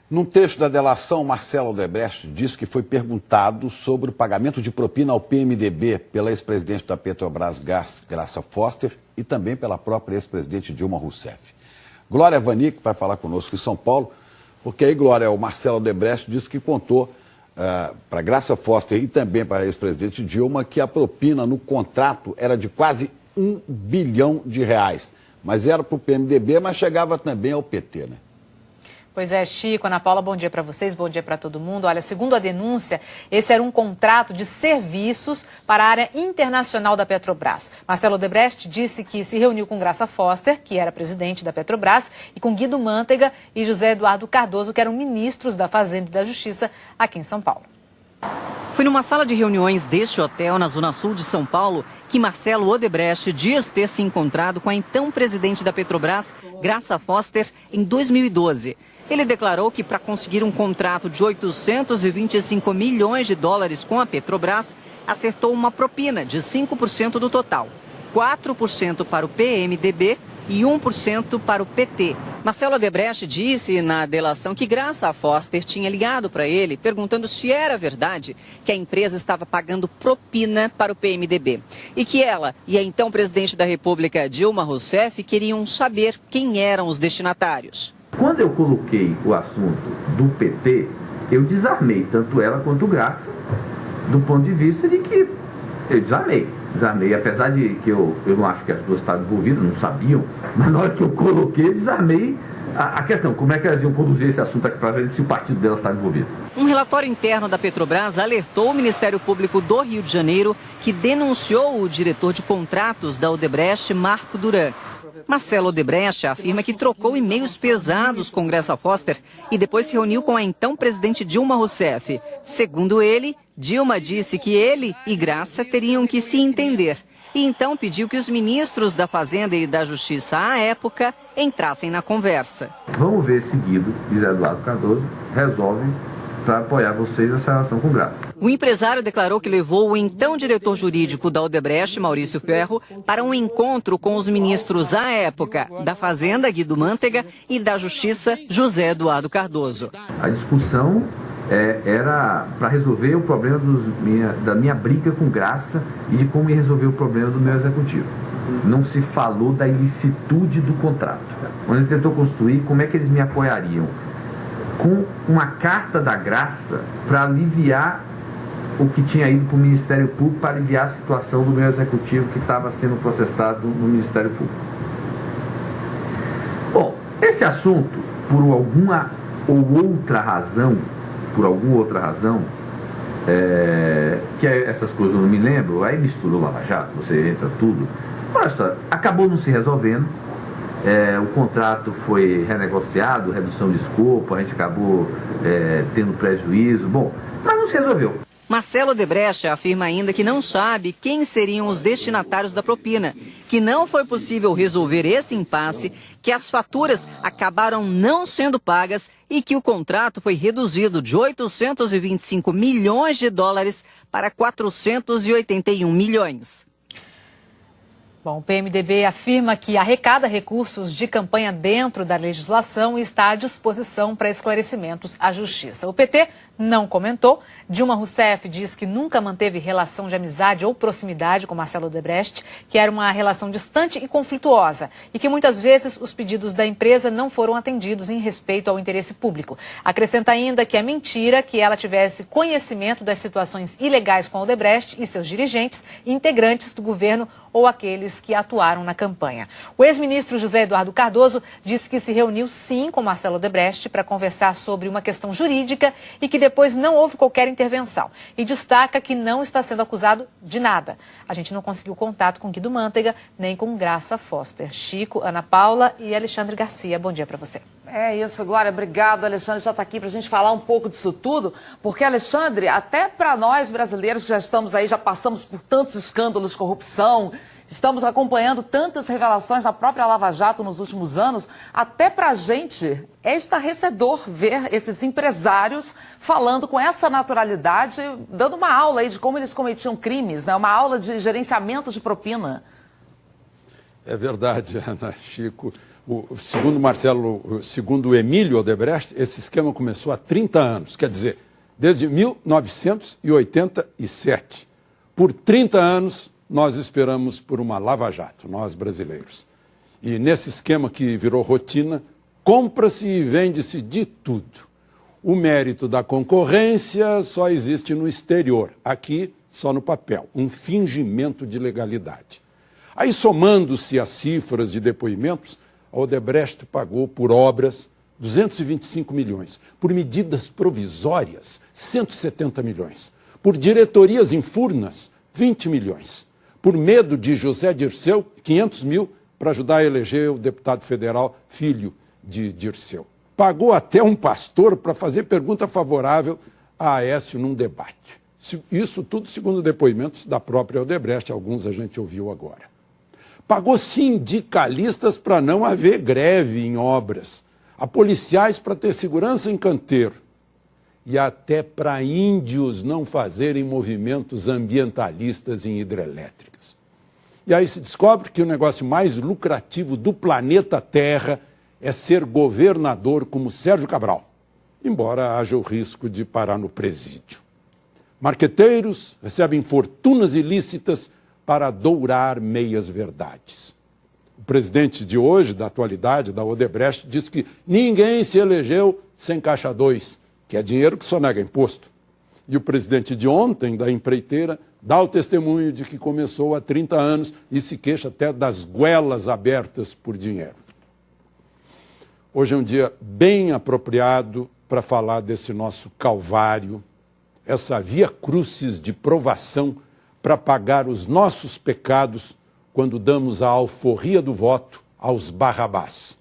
Num trecho da delação, Marcelo Odebrecht disse que foi perguntado sobre o pagamento de propina ao PMDB pela ex-presidente da Petrobras, Graça Foster, e também pela própria ex-presidente Dilma Rousseff. Glória Vanik vai falar conosco em São Paulo, porque aí, Glória, o Marcelo Odebrecht disse que contou para Graça Foster e também para a ex-presidente Dilma que a propina no contrato era de quase R$1 bilhão. Mas era para o PMDB, mas chegava também ao PT, né? Pois é, Chico, Ana Paula, bom dia para vocês, bom dia para todo mundo. Olha, segundo a denúncia, esse era um contrato de serviços para a área internacional da Petrobras. Marcelo Odebrecht disse que se reuniu com Graça Foster, que era presidente da Petrobras, e com Guido Mantega e José Eduardo Cardoso, que eram ministros da Fazenda e da Justiça aqui em São Paulo. Foi numa sala de reuniões deste hotel, na zona sul de São Paulo, que Marcelo Odebrecht diz ter se encontrado com a então presidente da Petrobras, Graça Foster, em 2012. Ele declarou que para conseguir um contrato de 825 milhões de dólares com a Petrobras, acertou uma propina de 5% do total, 4% para o PMDB e 1% para o PT. Marcelo Odebrecht disse na delação que Graça Foster tinha ligado para ele perguntando se era verdade que a empresa estava pagando propina para o PMDB e que ela e a então presidente da República, Dilma Rousseff, queriam saber quem eram os destinatários. Quando eu coloquei o assunto do PT, eu desarmei tanto ela quanto o Graça, do ponto de vista de que eu desarmei, apesar de que eu não acho que as duas estavam envolvidas, não sabiam, mas na hora que eu coloquei, desarmei a questão, como é que elas iam conduzir esse assunto aqui para ver se o partido delas estava envolvido. Um relatório interno da Petrobras alertou o Ministério Público do Rio de Janeiro, que denunciou o diretor de contratos da Odebrecht, Marco Duran. Marcelo Odebrecht afirma que trocou e-mails pesados com Graça Foster e depois se reuniu com a então presidente Dilma Rousseff. Segundo ele, Dilma disse que ele e Graça teriam que se entender e então pediu que os ministros da Fazenda e da Justiça à época entrassem na conversa. Vamos ver seguido, José Eduardo Cardoso resolve para apoiar vocês nessa relação com Graça. O empresário declarou que levou o então diretor jurídico da Odebrecht, Maurício Ferro, para um encontro com os ministros à época da Fazenda, Guido Mantega, e da Justiça, José Eduardo Cardoso. A discussão era para resolver o problema da minha briga com Graça e de como ia resolver o problema do meu executivo. Não se falou da ilicitude do contrato. Onde ele tentou construir como é que eles me apoiariam com uma carta da Graça para aliviar o que tinha ido para o Ministério Público, para aliviar a situação do meu executivo que estava sendo processado no Ministério Público. Bom, esse assunto, por alguma outra razão, que essas coisas eu não me lembro, aí mistura o Lava Jato, você entra tudo, acabou não se resolvendo. O contrato foi renegociado, redução de escopo, a gente acabou tendo prejuízo, mas não se resolveu. Marcelo Odebrecht afirma ainda que não sabe quem seriam os destinatários da propina, que não foi possível resolver esse impasse, que as faturas acabaram não sendo pagas e que o contrato foi reduzido de 825 milhões de dólares para 481 milhões. Bom, o PMDB afirma que arrecada recursos de campanha dentro da legislação e está à disposição para esclarecimentos à Justiça. O PT não comentou. Dilma Rousseff diz que nunca manteve relação de amizade ou proximidade com Marcelo Odebrecht, que era uma relação distante e conflituosa e que muitas vezes os pedidos da empresa não foram atendidos em respeito ao interesse público. Acrescenta ainda que é mentira que ela tivesse conhecimento das situações ilegais com Odebrecht e seus dirigentes, integrantes do governo ou aqueles que atuaram na campanha. O ex-ministro José Eduardo Cardoso disse que se reuniu sim com Marcelo Odebrecht para conversar sobre uma questão jurídica e que depois não houve qualquer intervenção. E destaca que não está sendo acusado de nada. A gente não conseguiu contato com Guido Mantega nem com Graça Foster. Chico, Ana Paula e Alexandre Garcia, bom dia para você. É isso, Glória. Obrigado, Alexandre. Já está aqui para a gente falar um pouco disso tudo, porque, Alexandre, até para nós brasileiros que já estamos aí, já passamos por tantos escândalos de corrupção, estamos acompanhando tantas revelações na própria Lava Jato nos últimos anos, até para a gente é estarrecedor ver esses empresários falando com essa naturalidade, dando uma aula aí de como eles cometiam crimes, né? Uma aula de gerenciamento de propina. É verdade, Ana, Chico. Segundo o Emílio Odebrecht, esse esquema começou há 30 anos, quer dizer, desde 1987. Por 30 anos, nós esperamos por uma lava-jato, nós brasileiros. E nesse esquema que virou rotina, compra-se e vende-se de tudo. O mérito da concorrência só existe no exterior, aqui só no papel, um fingimento de legalidade. Aí, somando-se as cifras de depoimentos, a Odebrecht pagou por obras 225 milhões, por medidas provisórias 170 milhões, por diretorias em Furnas 20 milhões, por medo de José Dirceu 500 mil para ajudar a eleger o deputado federal filho de Dirceu. Pagou até um pastor para fazer pergunta favorável a Aécio num debate. Isso tudo segundo depoimentos da própria Odebrecht, alguns a gente ouviu agora. Pagou sindicalistas para não haver greve em obras, a policiais para ter segurança em canteiro e até para índios não fazerem movimentos ambientalistas em hidrelétricas. E aí se descobre que o negócio mais lucrativo do planeta Terra é ser governador como Sérgio Cabral, embora haja o risco de parar no presídio. Marqueteiros recebem fortunas ilícitas para dourar meias-verdades. O presidente de hoje, da atualidade, da Odebrecht, diz que ninguém se elegeu sem caixa 2, que é dinheiro que só nega imposto. E o presidente de ontem, da empreiteira, dá o testemunho de que começou há 30 anos e se queixa até das goelas abertas por dinheiro. Hoje é um dia bem apropriado para falar desse nosso calvário, essa via crucis de provação para pagar os nossos pecados quando damos a alforria do voto aos Barrabás.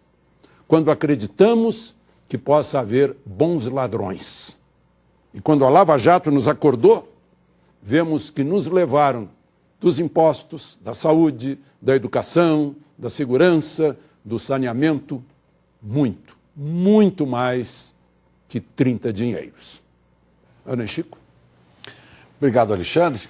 Quando acreditamos que possa haver bons ladrões. E quando a Lava Jato nos acordou, vemos que nos levaram dos impostos, da saúde, da educação, da segurança, do saneamento, muito, muito mais que 30 dinheiros. Ana e Chico? Obrigado, Alexandre.